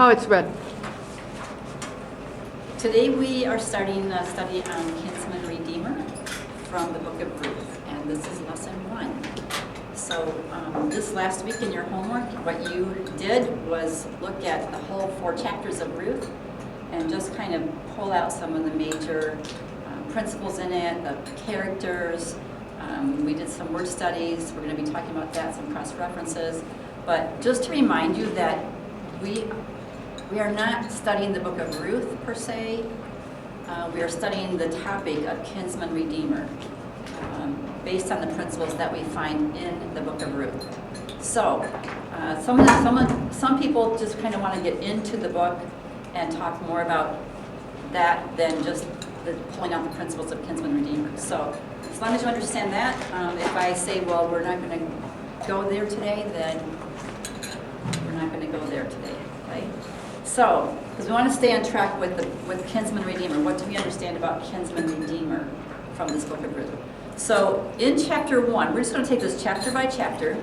Oh, it's red. Today we are starting a study on Kinsman Redeemer from the book of Ruth, and this is lesson 1. So this last week in your homework, what you did was look at the whole 4 chapters of Ruth and just kind of pull out some of the major principles in it, the characters. We did some word studies. We're going to be talking about that, some cross-references. But just to remind you that we are not studying the book of Ruth per se. We are studying the topic of Kinsman Redeemer based on the principles that we find in the book of Ruth. So some people just kind of want to get into the book and talk more about that than just pulling out the principles of Kinsman Redeemer. So as long as you understand that, if I say, well, we're not going to go there today, then we're not going to go there today, right? So, because we want to stay on track with Kinsman Redeemer. What do we understand about Kinsman Redeemer from this book of Ruth? So, in chapter 1, we're just going to take this chapter by chapter.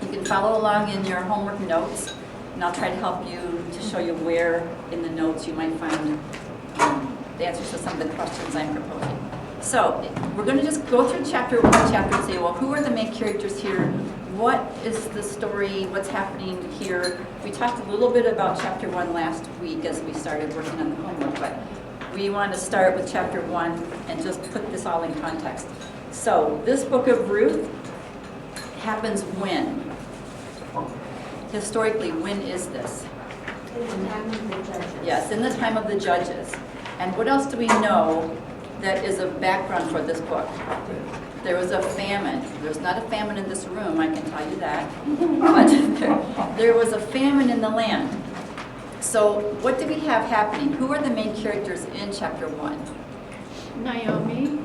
You can follow along in your homework notes, and I'll try to help you to show you where in the notes you might find the answers to some of the questions I'm proposing. So, we're going to just go through chapter and say, well, who are the main characters here? What is the story? What's happening here? We talked a little bit about chapter 1 last week as we started working on the homework, but we want to start with chapter 1 and just put this all in context. So this book of Ruth happens when? Historically, when is this? In the time of the judges. Yes, in the time of the judges. And what else do we know that is a background for this book? There was a famine. There's not a famine in this room, I can tell you that. But there was a famine in the land. So what do we have happening? Who are the main characters in chapter 1? Naomi,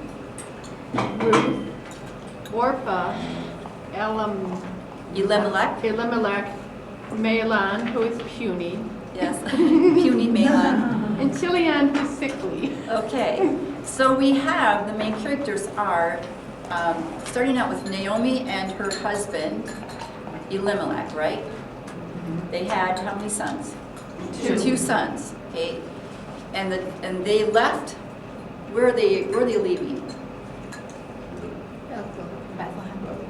Ruth, Orpah, Elimelech, Mahlon, who is puny, yes, puny Mahlon. and Chilion, who's sickly. Okay, so we have the main characters are starting out with Naomi and her husband, Elimelech, right? They had how many sons? 2 sons, okay? And they left, where are they leaving?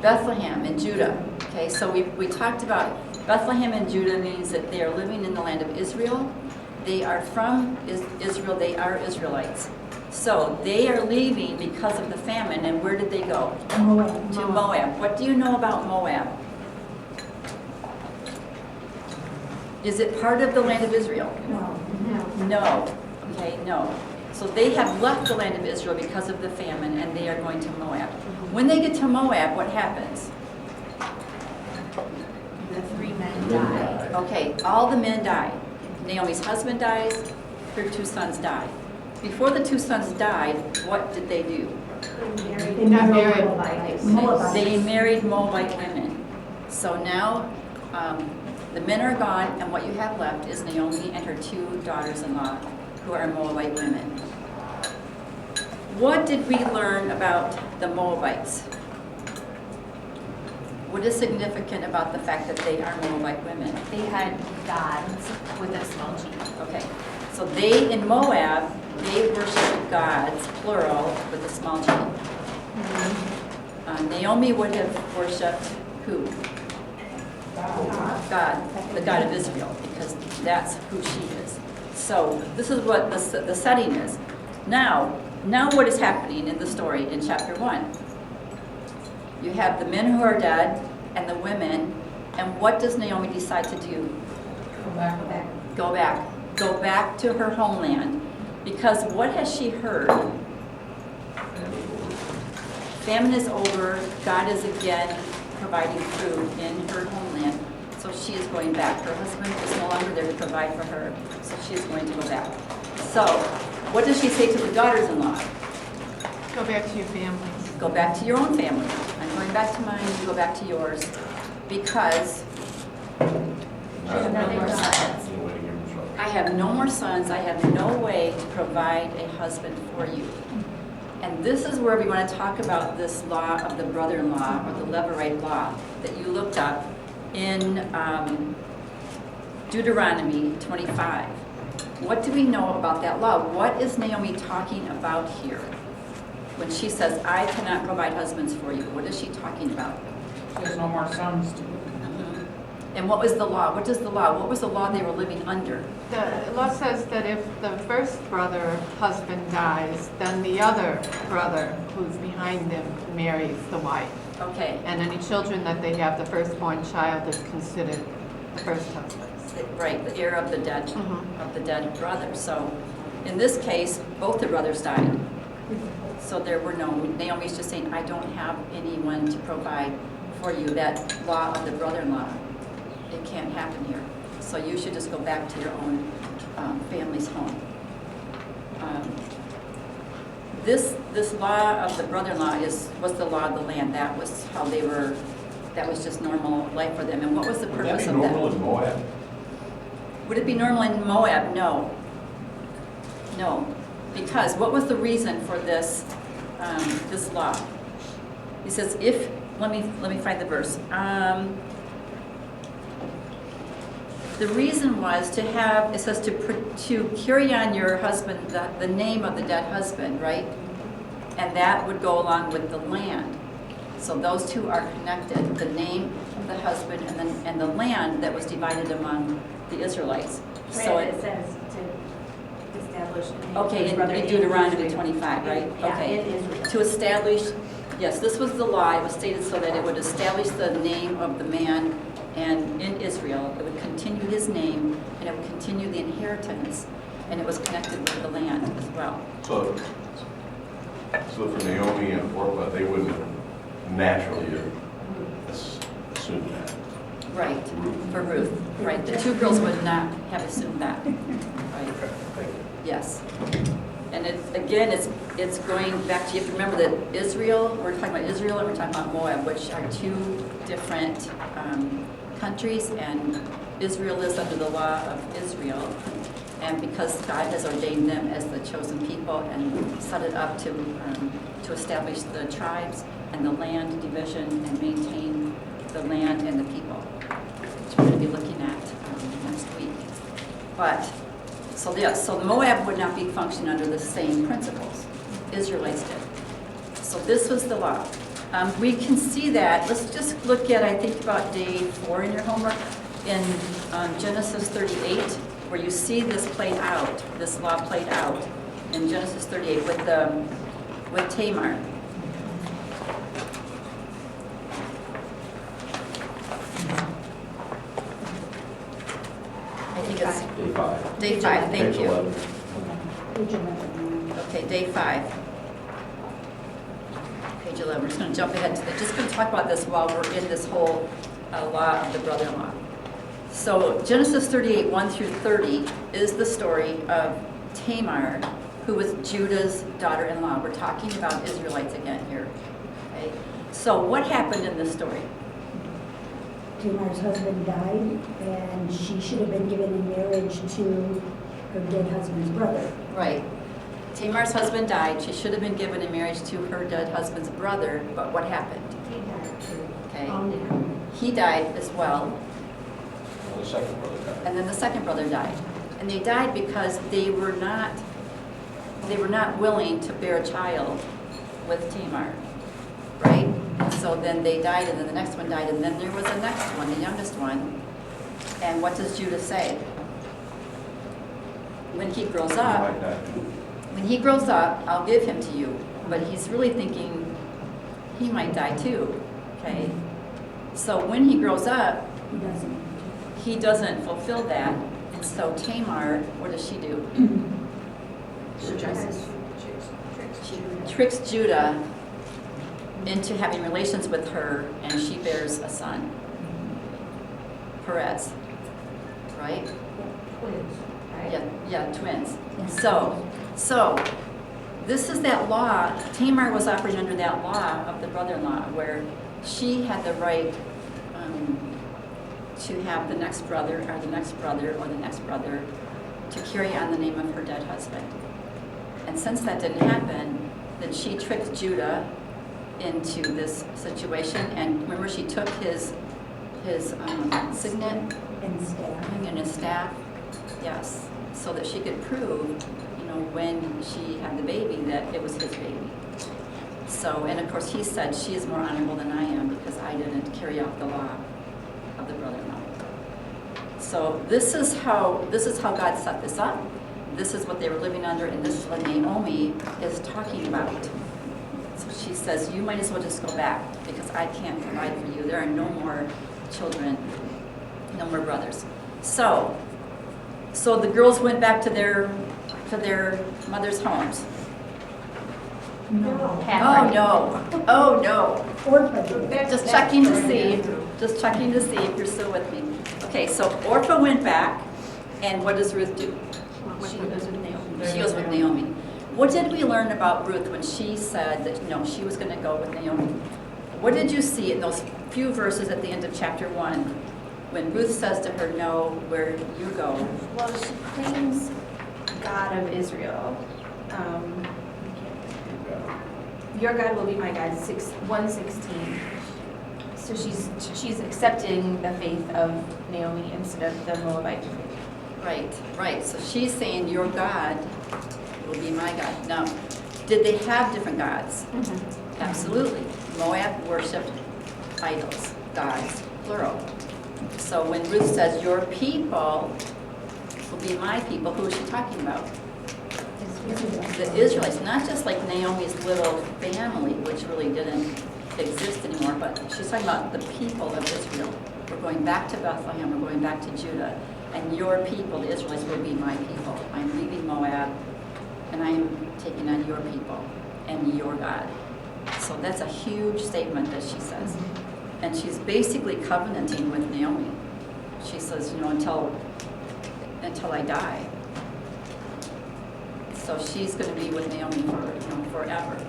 Bethlehem in Judah. Okay, so we talked about Bethlehem in Judah means that they are living in the land of Israel. They are from Israel, they are Israelites. So they are leaving because of the famine, and where did they go? Moab. To Moab. What do you know about Moab? Is it part of the land of Israel? No. No. Okay, no. So they have left the land of Israel because of the famine, and they are going to Moab. When they get to Moab, what happens? The 3 men died. Okay, all the men die. Naomi's husband dies, her 2 sons die. Before the 2 sons died, what did they do? They got married. Moabites. They married Moabite women. So now the men are gone, and what you have left is Naomi and her 2 daughters-in-law, who are Moabite women. What did we learn about the Moabites? What is significant about the fact that they are Moabite women? They had gods with a small g. Okay, so they, in Moab, they worshiped gods, plural, with a small g. Naomi would have worshipped who? God, the God of Israel, because that's who she is. So this is what the setting is. Now what is happening in the story in chapter 1? You have the men who are dead and the women, and what does Naomi decide to do? Go back to her homeland, because what has she heard? Famine is over. God is again providing food in her homeland, so she is going back. Her husband is no longer there to provide for her, so she is going to go back. So what does she say to the daughters-in-law? Go back to your family. Go back to your own family. I'm going back to mine, you go back to yours, because I have no more sons, I have no way to provide a husband for you. And this is where we want to talk about this law of the brother-in-law, or the Levirate law, that you looked up in Deuteronomy 25. What do we know about that law? What is Naomi talking about here? When she says, I cannot provide husbands for you, what is she talking about? There's no more sons to And what was the law? What is the law? What was the law they were living under? The law says that if the first brother husband dies, then the other brother who's behind them marries the wife. Okay, And any children that they have, the firstborn child is considered the first husband's. right, the heir of the dead, Mhm. of the dead brother. So in this case, both the brothers died. So there were no, Naomi's just saying, I don't have anyone to provide for you. That law of the brother-in-law, it can't happen here. So you should just go back to your own family's home. This law of the brother-in-law was the law of the land. That was how they were, that was just normal life for them. And what was the Would that purpose be of that? normal in Moab? Would it be normal in Moab? No. No. Because what was the reason for this, this law? He says, if, let me find the verse. The reason was to have, it says to carry on your husband, the name of the dead husband, right? And that would go along with the land. So those two are connected, the name of the husband and the land that was divided among the Israelites. So Right, it, it says to establish. okay, in Deuteronomy 25, right? Yeah, Okay. it is. To establish, yes, this was the law. It was stated so that it would establish the name of the man, and in Israel, it would continue his name, and it would continue the inheritance, and it was connected with the land as well. So for Naomi and Orpah, they wouldn't naturally assume that. Right, Ruth. for Ruth, right. The two girls would not have assumed that, right? Thank you. Yes. And it's, again, it's going back to, you have to remember that Israel, we're talking about Israel and we're talking about Moab, which are two different countries, and Israel is under the law of Israel. And because God has ordained them as the chosen people and set it up to establish the tribes and the land division and maintain the land and the people, which we're going to be looking at next week. But, so yes, so Moab would not be functioning under the same principles Israelites did. So this was the law. We can see that, let's just look at, I think about day 4 in your homework, in Genesis 38, where you see this played out, this law played out in Genesis 38 with Tamar. I think it's Day 5. day 5, thank Page you. 11. Okay, day 5. Page 11, we're just going to jump ahead to that. Just going to talk about this while we're in this whole law of the brother-in-law. So Genesis 38, 1 through 30 is the story of Tamar, who was Judah's daughter-in-law. We're talking about Israelites again here. Okay? So what happened in this story? Tamar's husband died, and she should have been given in marriage to her dead husband's brother. Right. Tamar's husband died. She should have been given in marriage to her dead husband's brother, but what happened? He died too. Okay. Oh, no. He died as well. Well, the second brother died. And then the second brother died. And they died because they were not willing to bear a child with Tamar, right? So then they died, and then the next one died, and then there was the next one, the youngest one. And what does Judah say? When he grows He up, might die too. when he grows up, I'll give him to you. But he's really thinking he might die too, okay? So when he grows up, He doesn't. he doesn't fulfill that, and so Tamar, what does she do? She dresses. She tricks Judah into having relations with her, and she bears a son, Perez, right? Twins, right? Yeah, twins. So this is that law. Tamar was operating under that law of the brother-in-law, where she had the right to have the next brother, or the next brother, or the next brother, to carry on the name of her dead husband. And since that didn't happen, then she tricked Judah into this situation. And remember, she took his signet And staff. and his staff, yes, so that she could prove, when she had the baby, that it was his baby. So, and of course, he said, she is more honorable than I am because I didn't carry out the law of the brother-in-law. So this is how God set this up. This is what they were living under, and this is what Naomi is talking about. So she says, you might as well just go back because I can't provide for you. There are no more children, no more brothers. So the girls went back to their mother's homes. No. Oh no. Orpah. Just checking to see if you're still with me. Okay, so Orpah went back, and what does Ruth do? She goes with Naomi. She goes with Naomi. What did we learn about Ruth when she said that, no, she was going to go with Naomi? What did you see in those few verses at the end of chapter 1 when Ruth says to her, no, where you go? Well, she claims God of Israel. Your God will be my God, 1:16. So she's accepting the faith of Naomi instead of the Moabite faith. Right. So she's saying, your God will be my God. Now, did they have different gods? Mm-hmm. Absolutely. Moab worshipped idols, gods, plural. So when Ruth says, your people will be my people, who is she talking about? The Israelites, not just like Naomi's little family, which really didn't exist anymore, but she's talking about the people of Israel. We're going back to Bethlehem, we're going back to Judah, and your people, the Israelites, will be my people. I'm leaving Moab, and I'm taking on your people and your God. So that's a huge statement that she says. And she's basically covenanting with Naomi. She says, until I die. So she's going to be with Naomi for forever.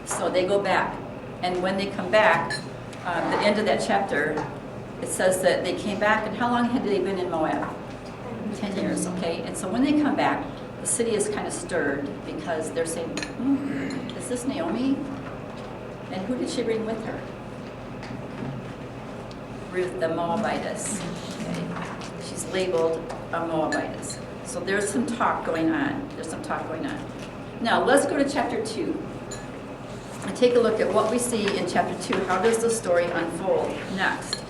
So they go back, and when they come back, the end of that chapter, it says that they came back, and how long had they been in Moab? 10 years, okay? And so when they come back, the city is kind of stirred because they're saying, is this Naomi? And who did she bring with her? Ruth the Moabitess. Okay. She's labeled a Moabitess. So there's some talk going on. Now let's go to chapter 2 and take a look at what we see in chapter 2. How does the story unfold next?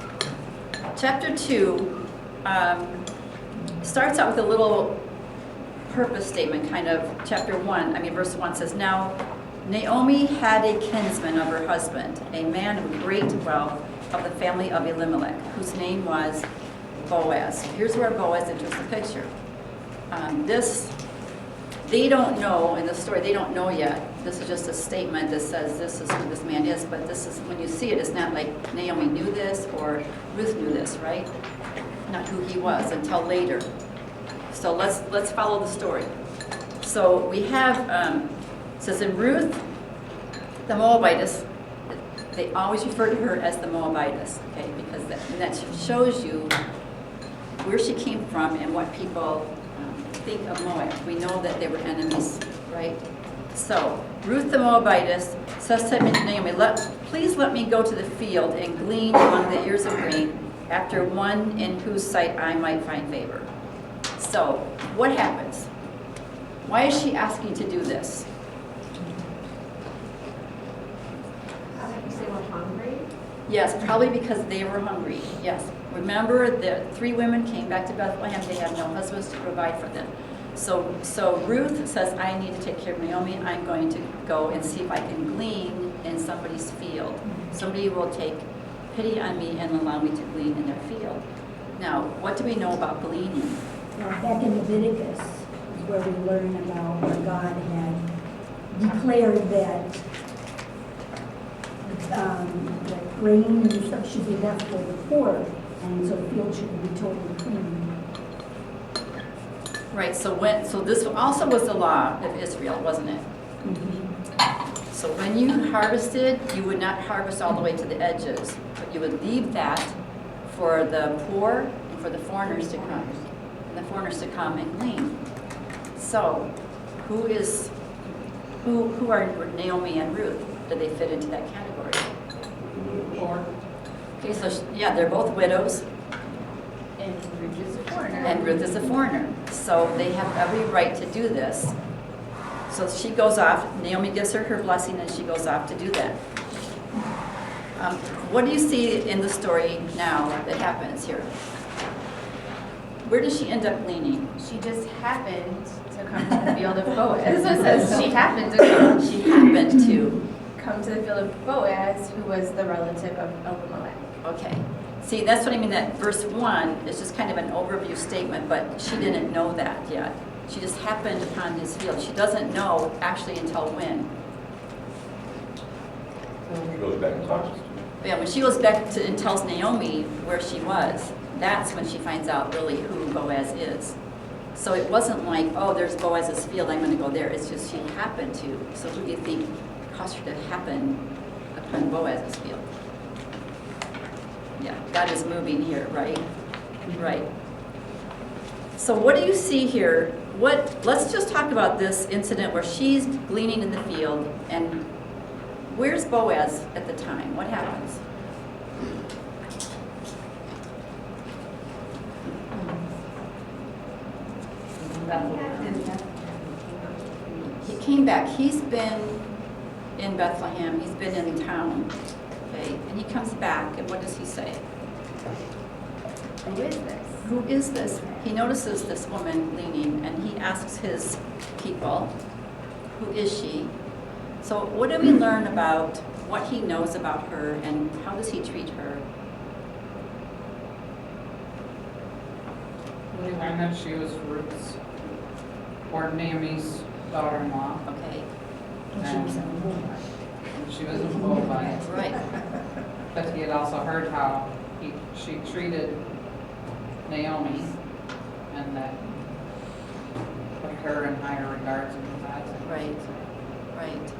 Chapter 2 starts out with a little purpose statement, kind of. Verse 1 says, now Naomi had a kinsman of her husband, a man of great wealth of the family of Elimelech, whose name was Boaz. Here's where Boaz enters the picture. They don't know, in the story, they don't know yet. This is just a statement that says this is who this man is, but this is, when you see it, it's not like Naomi knew this or Ruth knew this, right? Not who he was until later. So let's follow the story. So we have, it says in Ruth, the Moabitess, they always refer to her as the Moabitess, okay, because that shows you where she came from and what people think of Moab. We know that they were enemies, right? So Ruth the Moabitess says to Naomi, please let me go to the field and glean among the ears of grain after one in whose sight I might find favor. So what happens? Why is she asking to do this? Because they were hungry. Yes, probably because they were hungry. Yes. Remember, the 3 women came back to Bethlehem. They had no husbands to provide for them. So Ruth says, I need to take care of Naomi. I'm going to go and see if I can glean in somebody's field. Somebody will take pity on me and allow me to glean in their field. Now, what do we know about gleaning? Back in Leviticus is where we learn about where God had declared that grain and stuff should be left for the poor, and so the field should be totally clean. Right, so this also was the law of Israel, wasn't it? Mm-hmm. So when you harvested, you would not harvest all the way to the edges, but you would leave that for the poor and for the foreigners to come. And the foreigners to come and glean. So who are Naomi and Ruth? Do they fit into that category? Or Okay, so yeah, they're both widows. And and Ruth is a foreigner. So they have every right to do this. So she goes off, Naomi gives her her blessing, and she goes off to do that. What do you see in the story now that happens here? Where does she end up gleaning? She just happened to come to the field of Boaz. It says she happened to come. She happened to, Come to the field of Boaz, who was the relative of Elimelech. okay. See, that's what I mean, that verse 1 is just kind of an overview statement, but she didn't know that yet. She just happened upon his field. She doesn't know actually until when. She goes back and talks. Yeah, when she goes back to and tells Naomi where she was, that's when she finds out really who Boaz is. So it wasn't like, oh, there's Boaz's field, I'm going to go there. It's just she happened to. So who do you think caused her to happen upon Boaz's field? Yeah, God is moving here, right? Right. So what do you see here? Let's just talk about this incident where she's gleaning in the field, and where's Boaz at the time? What happens? He came back. He's been in Bethlehem. He's been in town. Okay, and he comes back, and what does he say? Who is this? Who is this? He notices this woman gleaning, and he asks his people, who is she? So what do we learn about what he knows about her, and how does he treat her? We learned that she was Ruth's, or Naomi's daughter-in-law, Okay, And she was a woman. and she was a Moabite. right, But he had also heard how she treated Naomi, and that put her in higher regards than that. right, right.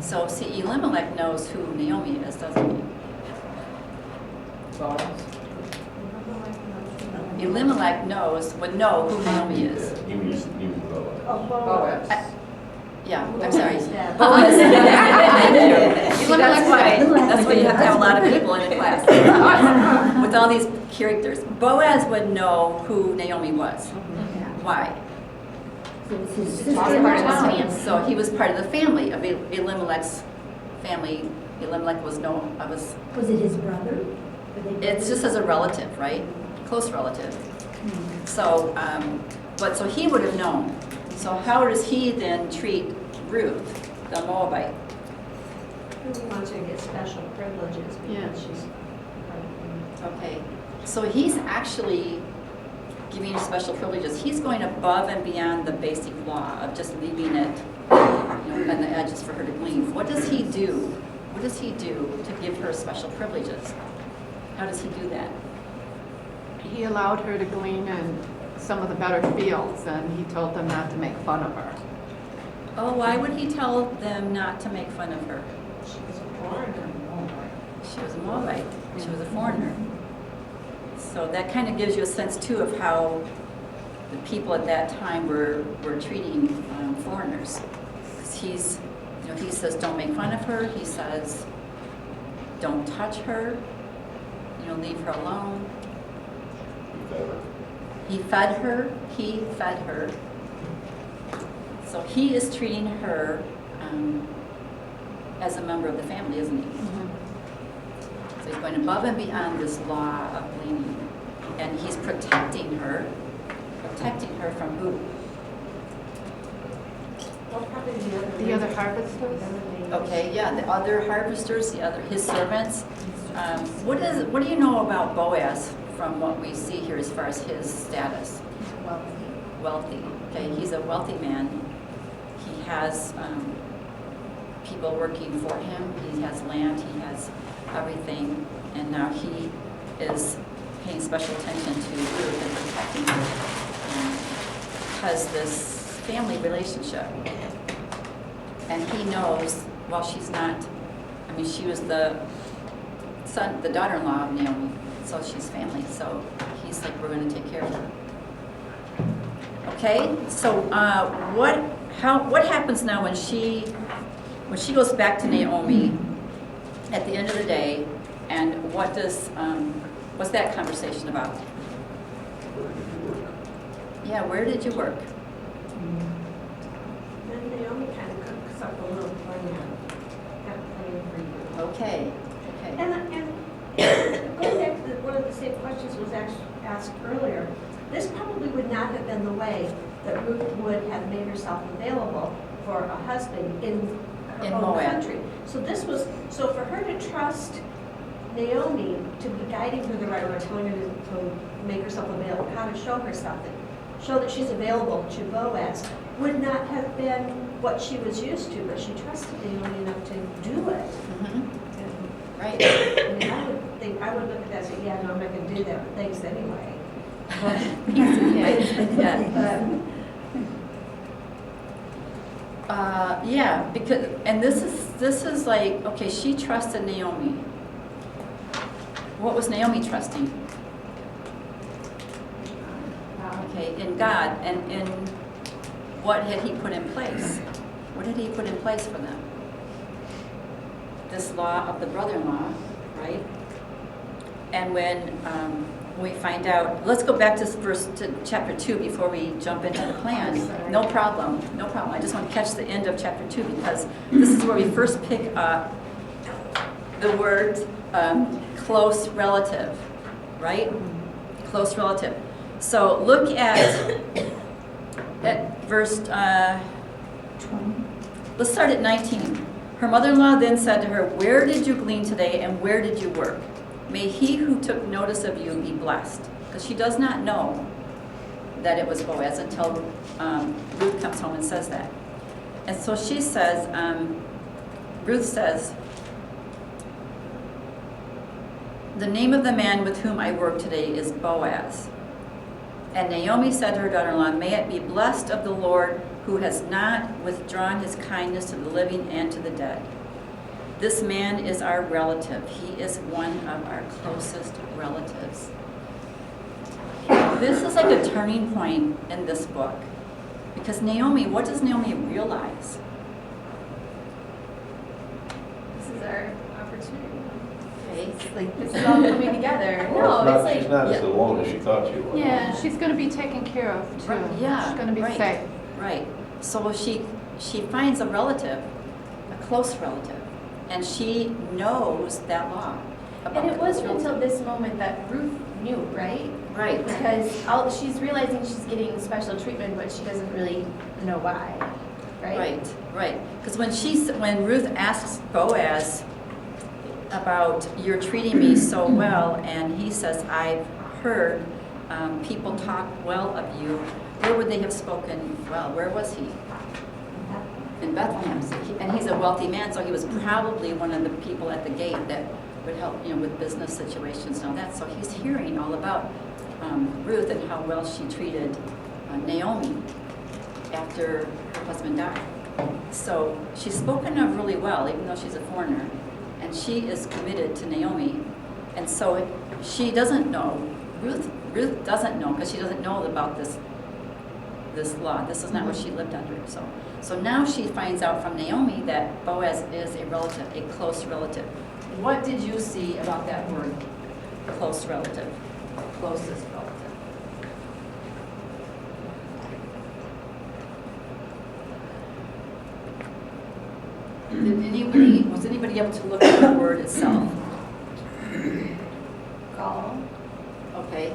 So see, Elimelech knows who Naomi is, doesn't he? Boaz. Elimelech would know who Naomi is. He was Boaz. Boaz. Yeah, I'm sorry. Boaz. Thank you. See, that's why you have to have a lot of people in the class. With all these characters. Boaz would know who Naomi was. Why? So it's his It's sister. part of his family. So he was part of the family, of Elimelech's family. Elimelech was known, Was it his brother? Were they it's just as a relative, right? Close relative. So, so he would have known. So how does he then treat Ruth, the Moabite? We want to get special privileges Yeah. because she's. Okay, so he's actually giving her special privileges. He's going above and beyond the basic law of just leaving it, on the edges for her to glean. What does he do? What does he do to give her special privileges? How does he do that? He allowed her to glean in some of the better fields, and he told them not to make fun of her. Oh, why would he tell them not to make fun of her? She was a foreigner. She was a Moabite. She was a foreigner. So that kind of gives you a sense too of how the people at that time were treating foreigners. 'Cause he says don't make fun of her. He says don't touch her. Leave her alone. He fed her. He fed her. So he is treating her as a member of the family, isn't he? So he's going above and beyond this law of gleaning. And he's protecting her. Protecting her from who? What happened to The other harvesters? Okay, yeah, the other harvesters, his servants. What do you know about Boaz from what we see here as far as his status? Wealthy. Okay, he's a wealthy man. He has people working for him. He has land. He has everything, and now he is paying special attention to Ruth and protecting her because this family relationship. And he knows, while she's not, she was the daughter-in-law of Naomi, so she's family. So he's like, we're going to take care of her. Okay, so what happens now when she goes back to Naomi at the end of the day, and what's that conversation about? Where did you work? Yeah, where did you work? And Naomi kind of cooks up a little plan, kind of plan for you. Okay, okay. And going back to one of the same questions was asked earlier, this probably would not have been the way that Ruth would have made herself available for a husband in her In own Moab. country. So for her to trust Naomi to be guiding her the right way, telling her to make herself available, how to show her something, show that she's available to Boaz, would not have been what she was used to, but she trusted Naomi enough to do it. Mhm. Right. I mean, I would look at that and say, yeah, no, I'm not gonna do that, but thanks anyway. Yeah, because, and this is like, okay, she trusted Naomi. What was Naomi trusting? Okay, in God, and in what had he put in place? What did he put in place for them? This law of the brother-in-law, right? And when we find out, let's go back to chapter 2 before we jump into the plan. No problem, no problem. I just want to catch the end of chapter 2 because this is where we first pick up the word close relative, right? Close relative. So look at verse, 20. let's start at 19. Her mother-in-law then said to her, "Where did you glean today and where did you work? May he who took notice of you be blessed." Because she does not know that it was Boaz until Ruth comes home and says that. And so she says, Ruth says, "The name of the man with whom I work today is Boaz." And Naomi said to her daughter-in-law, "May it be blessed of the Lord who has not withdrawn his kindness to the living and to the dead. This man is our relative. He is one of our closest relatives." This is like a turning point in this book. Because Naomi, what does Naomi realize? This is our opportunity. Okay. It's like, this is all coming together. Well, No, it's she's like, not yeah. as alone as she thought she was. Yeah, she's going to be taken care of too. Right, yeah, She's going to be right. safe. Right. So she finds a relative, a close relative, and she knows that law. about and it the close wasn't until this moment that Ruth knew, right? Right. Because she's realizing she's getting special treatment, but she doesn't really know why, right? Right, right. Because when Ruth asks Boaz about, "You're treating me so well," and he says, "I've heard people talk well of you," where would they have spoken well? Where was he? In Bethlehem. So and he's a wealthy man, so he was probably one of the people at the gate that would help, with business situations and all that. So he's hearing all about Ruth and how well she treated Naomi after her husband died. So she's spoken of really well, even though she's a foreigner, and she is committed to Naomi. And so she doesn't know, Ruth doesn't know, because she doesn't know about this law. This is not what she lived under. So now she finds out from Naomi that Boaz is a relative, a close relative. What did you see about that word, close relative, closest relative? Was anybody able to look at the word itself? Gall. Okay.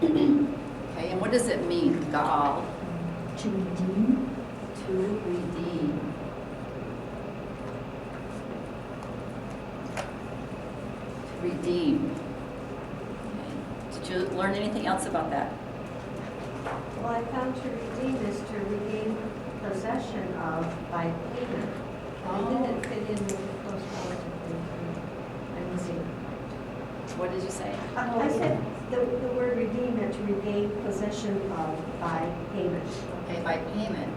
Okay, and what does it mean, Gaal? To redeem. To redeem. To redeem. Okay. Did you learn anything else about that? Well, I found to redeem is to regain possession of by payment. I didn't fit in with the close relative thing. I'm missing. What did you say? I said the word redeem meant to regain possession of by payment. Okay, by payment.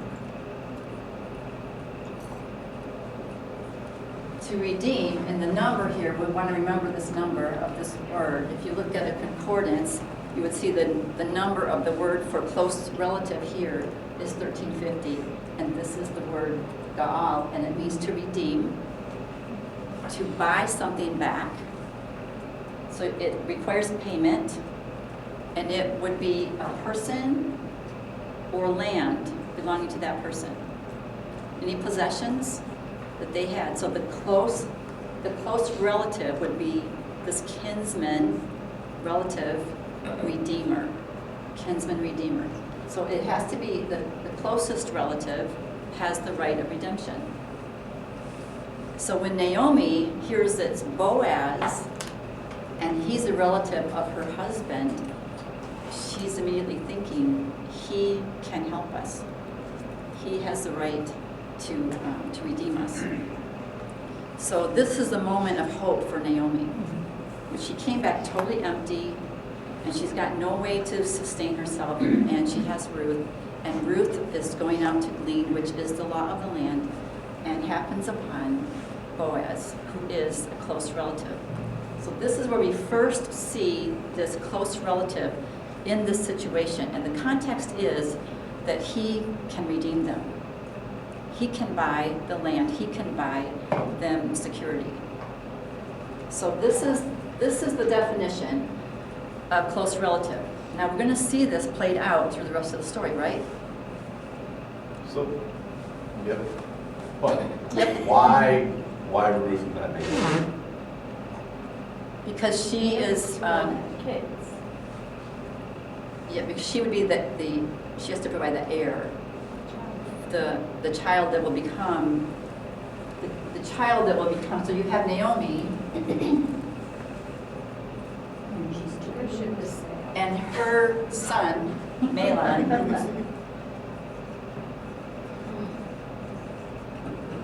To redeem, and the number here, we want to remember this number of this word. If you look at a concordance, you would see the number of the word for close relative here is 1350, and this is the word Gaal, and it means to redeem, to buy something back, So it requires payment, and it would be a person or land belonging to that person. Any possessions that they had. So the close relative would be this kinsman relative redeemer. Kinsman redeemer. So it has to be the closest relative has the right of redemption. So when Naomi hears that it's Boaz, and he's a relative of her husband, she's immediately thinking, he can help us. He has the right to redeem us. So this is the moment of hope for Naomi. When she came back totally empty, and she's got no way to sustain herself, and she has Ruth, and Ruth is going out to glean, which is the law of the land, and happens upon Boaz, who is a close relative. So this is where we first see this close relative in this situation, and the context is that he can redeem them. He can buy the land, he can buy them security. So this is the definition of close relative. Now we're going to see this played out through the rest of the story, right? So, yep. But Yep. why Ruth and not Naomi? Because she is, Kids. yeah, because she would be she has to provide the heir, the child that will become, the child that will become. So you have Naomi Her ship was sailed. and her son Mahlon.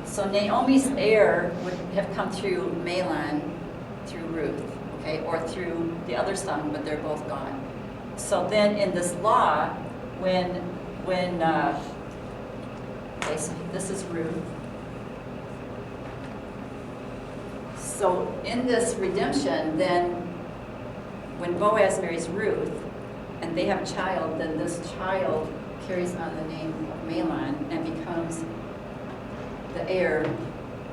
So Naomi's heir would have come through Mahlon, through Ruth, okay, or through the other son, but they're both gone. So then in this law, when okay, so this is Ruth. So in this redemption, then when Boaz marries Ruth and they have a child, then this child carries on the name of Mahlon and becomes the heir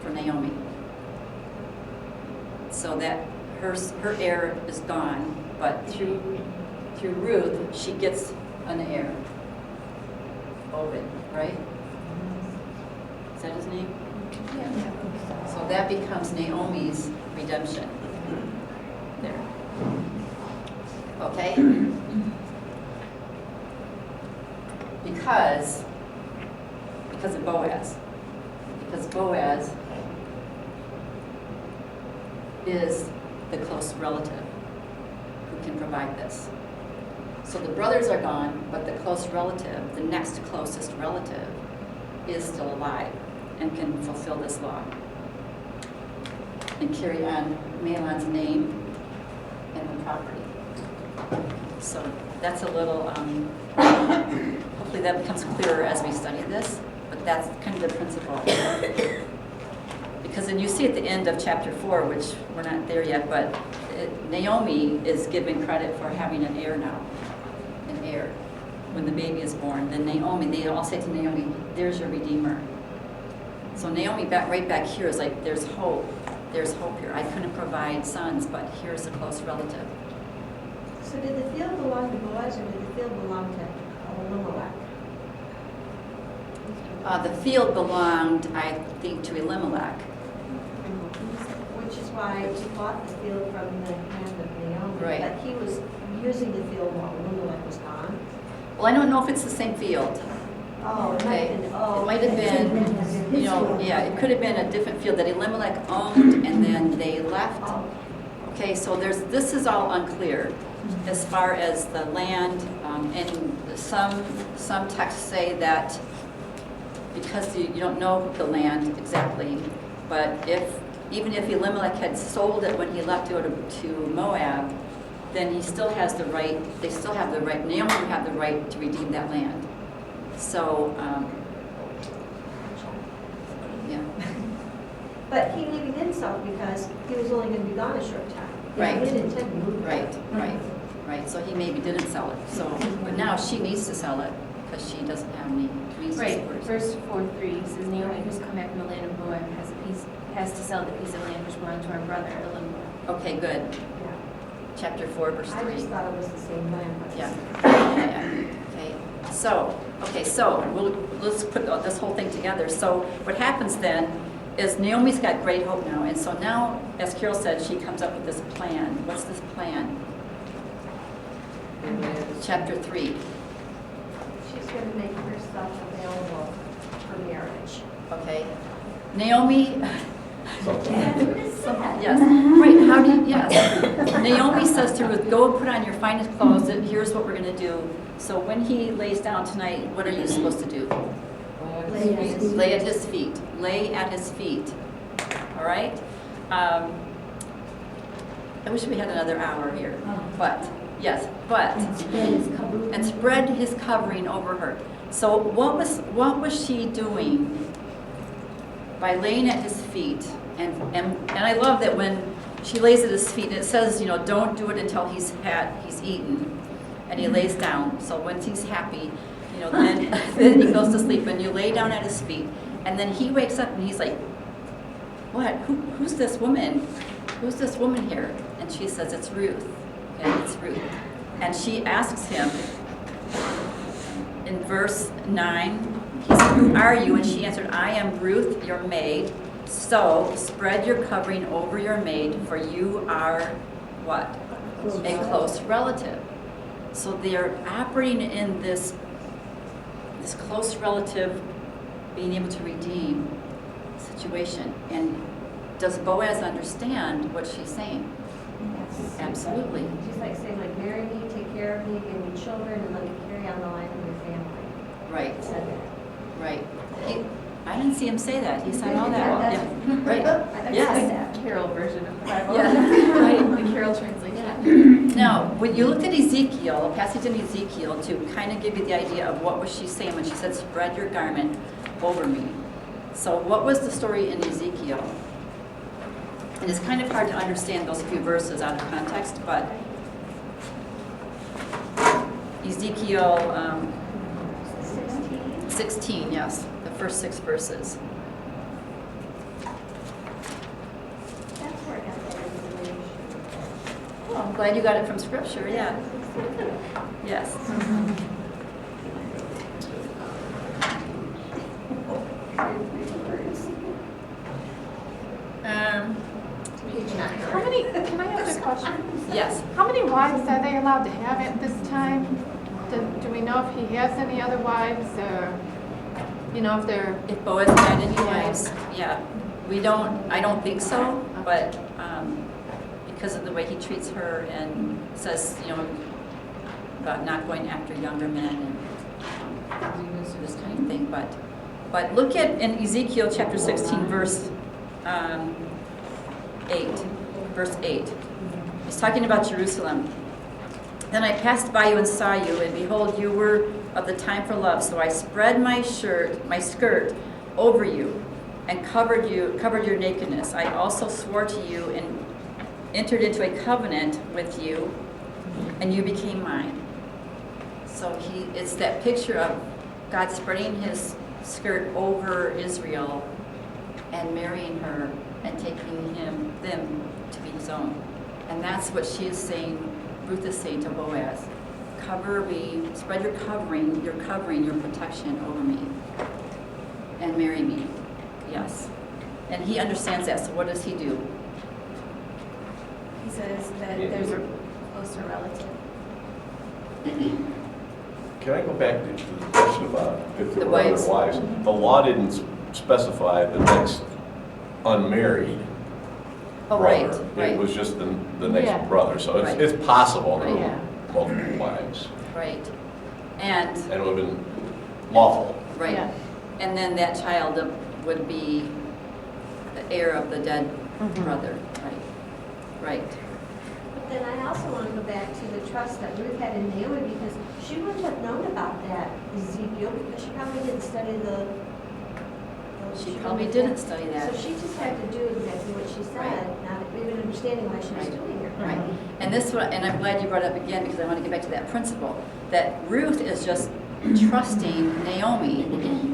for Naomi. So that her heir is gone, but through Ruth, she gets an heir. Obed, right? Is that his name? So that becomes Naomi's redemption. There. Okay? Because of Boaz. Because Boaz is the close relative who can provide this. So the brothers are gone, but the close relative, the next closest relative, is still alive and can fulfill this law and carry on Mahlon's name and the property. So that's a little, hopefully that becomes clearer as we study this, but that's kind of the principle. Because then you see at the end of chapter 4, which we're not there yet, but Naomi is given credit for having an heir now, an heir, when the baby is born. Then Naomi, they all say to Naomi, there's your redeemer. So Naomi right back here is like, there's hope here. I couldn't provide sons, but here's a close relative. So did the field belong to Boaz or did the field belong to Elimelech? The field belonged, I think, to Elimelech. Which is why he bought the field from the hand of Naomi. Right. But he was using the field while Elimelech was gone. Well, I don't know if it's the same field. Oh, it might have been, It might have been, His you know, field. yeah, it could have been a different field that Elimelech owned and then they left. Oh, Okay, so this is all unclear as far as the land, and some texts say that because you don't know the land exactly, but even if Elimelech had sold it when he left to go to Moab, then he still has the right, they still have the right, Naomi would have the right to redeem that land. So, yeah. But he maybe didn't sell it because he was only going to be gone a short time. Right. He didn't intend to move. Right. So he maybe didn't sell it. So, but now she needs to sell it because she doesn't have any means to Right, support it. verse 4:3 says, Naomi, who's come back from the land of Moab, has to sell the piece of land which belonged to our brother Elimelech. Okay, good. Yeah. chapter 4, verse 3. I just thought it was the same line. Yeah. Okay, so let's put this whole thing together. So what happens then is Naomi's got great hope now. And so now, as Carol said, she comes up with this plan. What's this plan? Chapter 3. She's going to make herself available for marriage. Okay. Naomi, Something. That's what it said. yes, right, how do you, yes. Naomi says to Ruth, go put on your finest clothes, and here's what we're going to do. So when he lays down tonight, what are you supposed to do? Lay at his feet. Lay at his feet. Lay at his feet. All right? I wish we had another hour here. But, yes, but, And spread his covering. and spread his covering over her. So what was she doing by laying at his feet? And I love that when she lays at his feet, and it says, you know, don't do it until he's eaten, and he lays down. So once he's happy, you know, then he goes to sleep, and you lay down at his feet, and then he wakes up and he's like, what? Who's this woman? Who's this woman here? And she says, it's Ruth. Okay, it's Ruth. And she asks him in verse 9, he said, who are you? And she answered, I am Ruth, your maid. So spread your covering over your maid, for you are what? A close relative. So they're operating in this close relative being able to redeem situation. And does Boaz understand what she's saying? Yes. Absolutely. She's like saying, like, marry me, take care of me, give me children, and let me carry on the line of your family. Right, Said that. right. I didn't see him say that. He said all that. Yeah, Yeah, right. That's Yes. that. Carol version of the Bible. Yeah, right. The Carol translation. Now, when you looked at Ezekiel, a passage in Ezekiel, to kind of give you the idea of what was she saying when she said, spread your garment over me. So what was the story in Ezekiel? And it's kind of hard to understand those few verses out of context, but Ezekiel 16. 16, yes, the first 6 verses. That's where I got that information. Well, I'm glad you got it from Scripture, yeah. Yes. How many, can I ask a question? Yes. How many wives are they allowed to have at this time? Do we know if he has any other wives, or, you know, if they're, If Boaz had any wives, yeah. I don't think so, but because of the way he treats her and says, you know, about not going after younger men and this kind of thing. But look at in Ezekiel chapter 16, verse 8. Verse 8. He's talking about Jerusalem. Then I passed by you and saw you, and behold, you were of the time for love. So I spread my skirt over you, and covered your nakedness. I also swore to you and entered into a covenant with you, and you became mine. So it's that picture of God spreading his skirt over Israel and marrying her and taking them to be his own. And that's what she is saying, Ruth is saying to Boaz. Cover me, spread your covering, your protection over me, and marry me. Yes. And he understands that, so what does he do? He says that there's a closer relative. Can I go back to the question about if The there were other wives. wives? The law didn't specify the next unmarried Oh, right, brother. right. It was just the Yeah. next brother, so Right. it's possible to Yeah. have multiple wives. Right. And, And it would have been lawful. right. Yeah. And then that child would be the heir of the dead brother. Right. Right. But then I also want to go back to the trust that Ruth had in Naomi, because she wouldn't have known about that Ezekiel, because she probably didn't study the. She probably didn't study that. So she just had to do exactly what she Right. said, not even understanding why she was Right. doing it. Right. And I'm glad you brought it up again, because I want to get back to that principle, that Ruth is just trusting Naomi.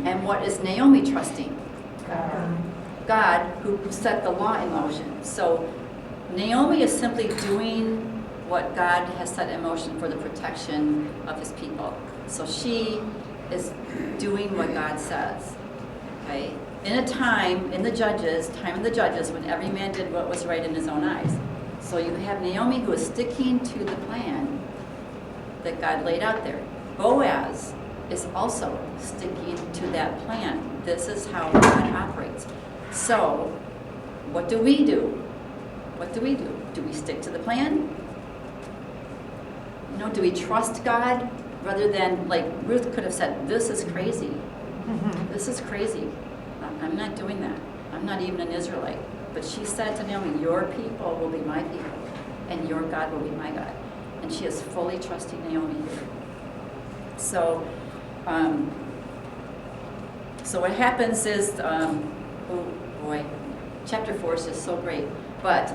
And what is Naomi trusting? God, who set the law in motion. So Naomi is simply doing what God has set in motion for the protection of his people. So she is doing what God says, okay? In a time, in the judges, when every man did what was right in his own eyes. So you have Naomi who is sticking to the plan that God laid out there. Boaz is also sticking to that plan. This is how God operates. So, what do we do? What do we do? Do we stick to the plan? You know, do we trust God rather than, like Ruth could have said, this is crazy. This is crazy. I'm not doing that. I'm not even an Israelite. But she said to Naomi, your people will be my people, and your God will be my God. And she is fully trusting Naomi here. So, so what happens is, oh boy, chapter 4 is just so great. But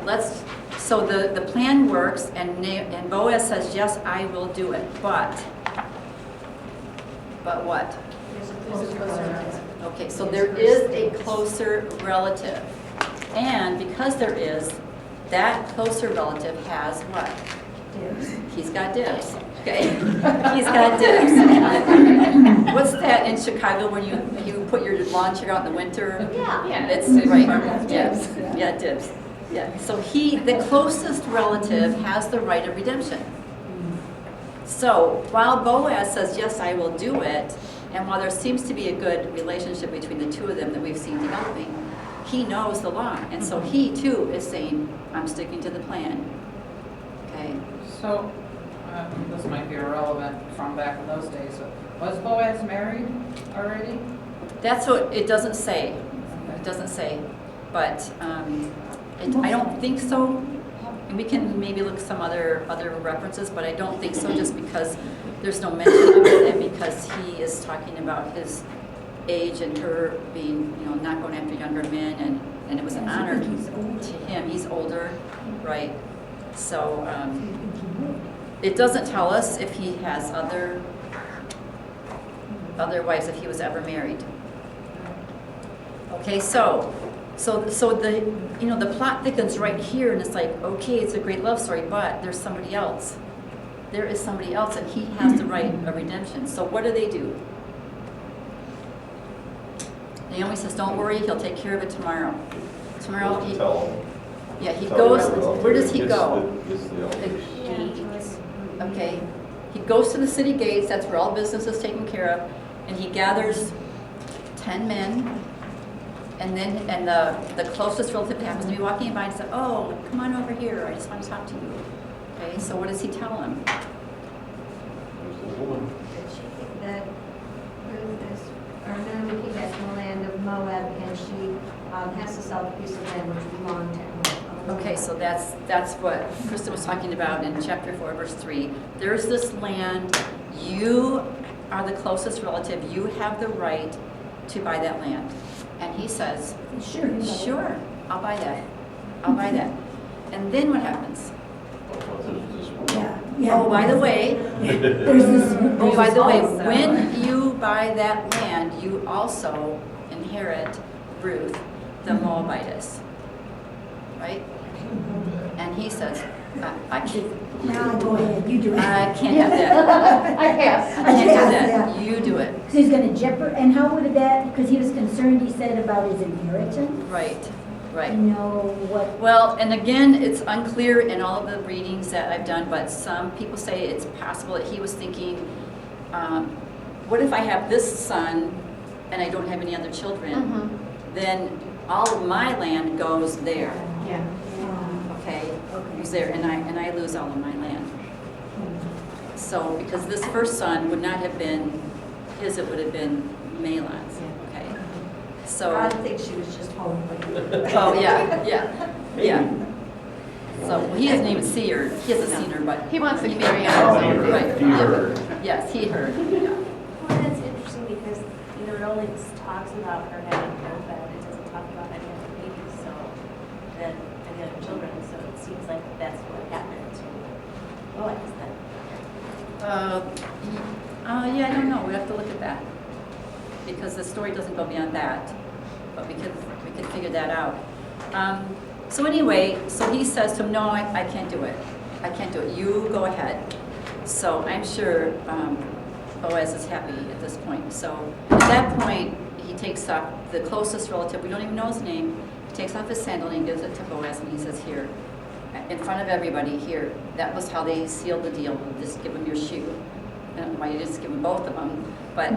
so the plan works, and Boaz says, yes, I will do it. But what? There's a closer relative. Okay, so there is a closer relative. And because there is, that closer relative has what? Dibs. He's got dibs. Okay? He's got dibs. What's that in Chicago when you put your lawn chair out in the winter? Yeah. It's right. Yes. Yeah, dibs. Yeah. So the closest relative has the right of redemption. So while Boaz says, yes, I will do it, and while there seems to be a good relationship between the two of them that we've seen developing, he knows the law. And so he too is saying, I'm sticking to the plan. Okay? So, this might be irrelevant from back in those days, but was Boaz married already? That's what it doesn't say. It doesn't say. But I don't think so. And we can maybe look some other references, but I don't think so, just because there's no mention of it, and because he is talking about his age and her being, not going after younger men, and it was an honor to him. He's older, right? So it doesn't tell us if he has other wives, if he was ever married. Okay, so the plot thickens right here, and it's like, okay, it's a great love story, but there's somebody else. There is somebody else, and he has the right of redemption. So what do? Naomi says, don't worry, he'll take care of it tomorrow. Tomorrow, he goes, where does he go? Okay, he goes to the city gates, that's where all business is taken care of, and he gathers 10 men, and the closest relative happens to be walking by and says, oh, come on over here, I just want to talk to you. Okay, so what does he tell him? That Ruth is, or Naomi came back from the land of Moab, and she has to sell a piece of land which belonged to her. Okay, so that's what Krista was talking about in chapter 4, verse 3. There's this land, you are the closest relative, you have the right to buy that land. And he says, sure, I'll buy that. I'll buy that. And then what happens? Yeah. Oh, by the way, when you buy that land, you also inherit Ruth, the Moabitess. Right? And he says, I can't. Now go ahead, you do it. I can't do that. I guess. I can't do that. You do it. So he's gonna jeopard, and how would that, because he was concerned, he said, about his inheritance? Right, right. You know what? Well, and again, it's unclear in all of the readings that I've done, but some people say it's possible that he was thinking, what if I have this son and I don't have any other children? Then all of my land goes there. Yeah. Okay, goes there, and I lose all of my land. So, because this first son would not have been his, it would have been Mahlon's. Okay, so. I think she was just home. Oh, yeah. So he doesn't even see her. He hasn't seen her, but He wants to he carry may- on his own. Right. He heard. Yes, he heard. Yeah. Well, that's interesting because, it only talks about her having Obed, it doesn't talk about any other babies, so, then, any other children, so it seems like that's what happened to Boaz then. Yeah, I don't know. We have to look at that because the story doesn't go beyond that, but we could figure that out. So anyway, so he says to him, no, I can't do it. I can't do it. You go ahead. So I'm sure Boaz is happy at this point. So at that point, he takes off the closest relative, we don't even know his name, he takes off his sandal and he gives it to Boaz and he says, here, in front of everybody, here. That was how they sealed the deal. Just give him your shoe. I don't know why you just give him both of them, but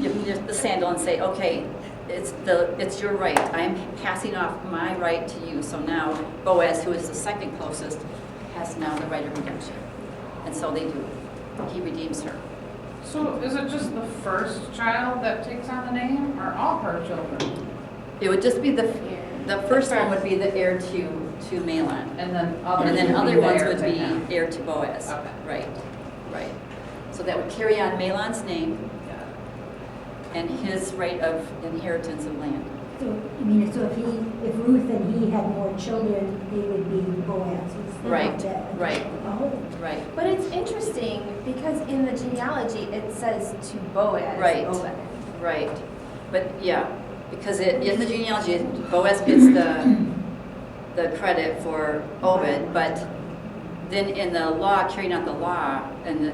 give him the sandal and say, okay, it's your right. I'm passing off my right to you. So now Boaz, who is the second closest, has now the right of redemption. And so they do. He redeems her. So is it just the first child that takes on the name, or all her children? It would just be the first one would be the heir to Mahlon. And then others And then would be other the ones heir would to be him. heir to Boaz. Okay. Right. So that would carry on Mahlon's name and his right of inheritance of land. So, I mean, so if Ruth and he had more children, they would be Boaz's. Right, not that- right. Oh, Right. But it's interesting because in the genealogy, it says to Boaz, Right. Obed. Right. But yeah, because in the genealogy, Boaz gets the credit for Obed, but then in the law, carrying out the law and the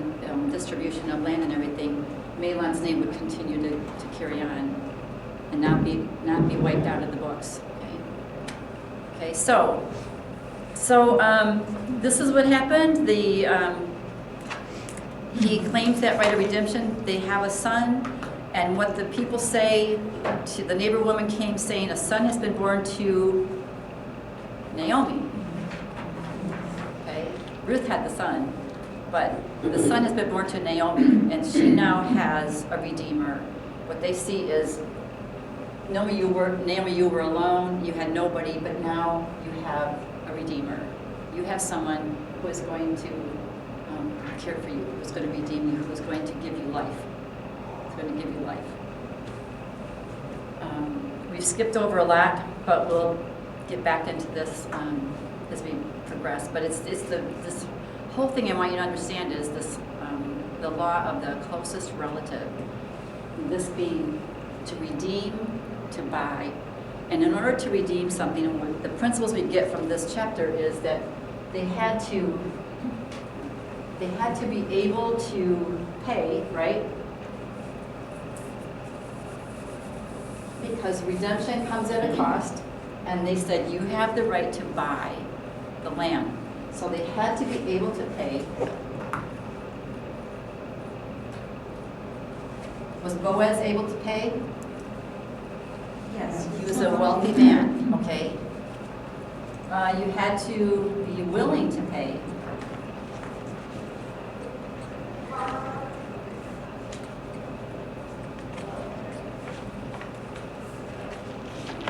distribution of land and everything, Mahlon's name would continue to carry on and not be wiped out of the books. Okay. So this is what happened. He claims that right of redemption. They have a son, and what the people say, the neighbor woman came saying, a son has been born to Naomi. Okay, Ruth had the son, but the son has been born to Naomi, and she now has a redeemer. What they see is, Naomi, you were alone, you had nobody, but now you have a redeemer. You have someone who is going to care for you, who's going to redeem you, who's going to give you life. Who's going to give you life. We've skipped over a lot, but we'll get back into this as we progress. But it's this whole thing I want you to understand is this the law of the closest relative. This being to redeem, to buy. And in order to redeem something, the principles we get from this chapter is that they had to be able to pay, right? Because redemption comes at a cost, and they said you have the right to buy the land. So they had to be able to pay. Was Boaz able to pay? Yes. He was a wealthy man, okay? You had to be willing to pay.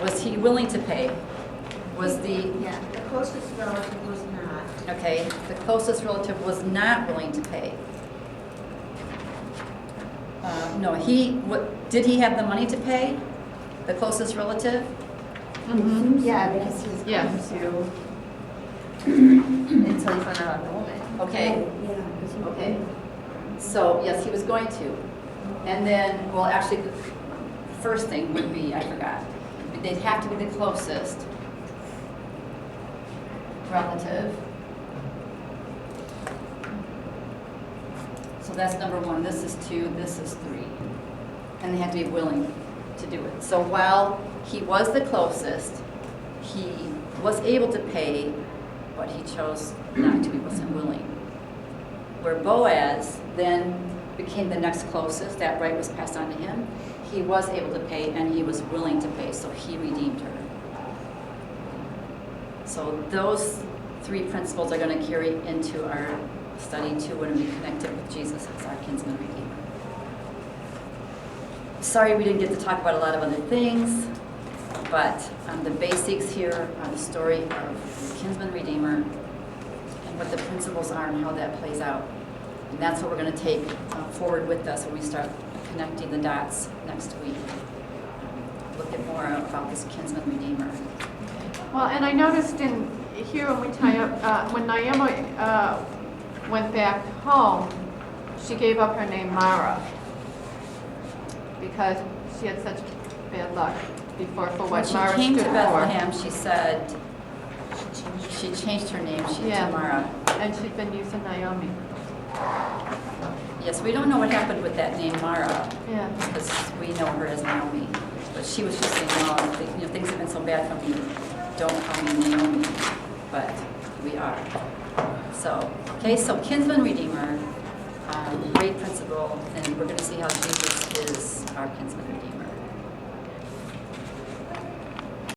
Was he willing to pay? Was the, Yeah, the closest relative was not. okay, the closest relative was not willing to pay. No, did he have the money to pay? The closest relative? Mhm. Yeah, because he was going Yes. to until he found out about the woman. Okay. Yeah, 'cause he- Okay. So, yes, he was going to. And then, well, actually, the first thing would be, I forgot, they'd have to be the closest relative. So that's number one. This is 2, this is 3. And they have to be willing to do it. So while he was the closest, he was able to pay, but he chose not to. He wasn't willing. Where Boaz then became the next closest, that right was passed on to him. He was able to pay and he was willing to pay, so he redeemed her. So those 3 principles are going to carry into our study too when we connect it with Jesus as our kinsman redeemer. Sorry we didn't get to talk about a lot of other things, but the basics here are the story of the kinsman redeemer and what the principles are and how that plays out. And that's what we're going to take forward with us when we start connecting the dots next week. Look at more about this kinsman redeemer. Well, and I noticed in here when we tie up, when Naomi went back home, she gave up her name Mara because she had such bad luck before for When what she Mara came stood to for. Bethlehem, she said she changed her name. She Yeah. to Mara. and she's been using Naomi. Yes, we don't know what happened with that name Mara, Yeah. because we know her as Naomi. But she was just saying, no, things have been so bad for me, don't call me Naomi. But we are. So, okay, so kinsman redeemer, great principle, and we're going to see how Jesus is our kinsman redeemer.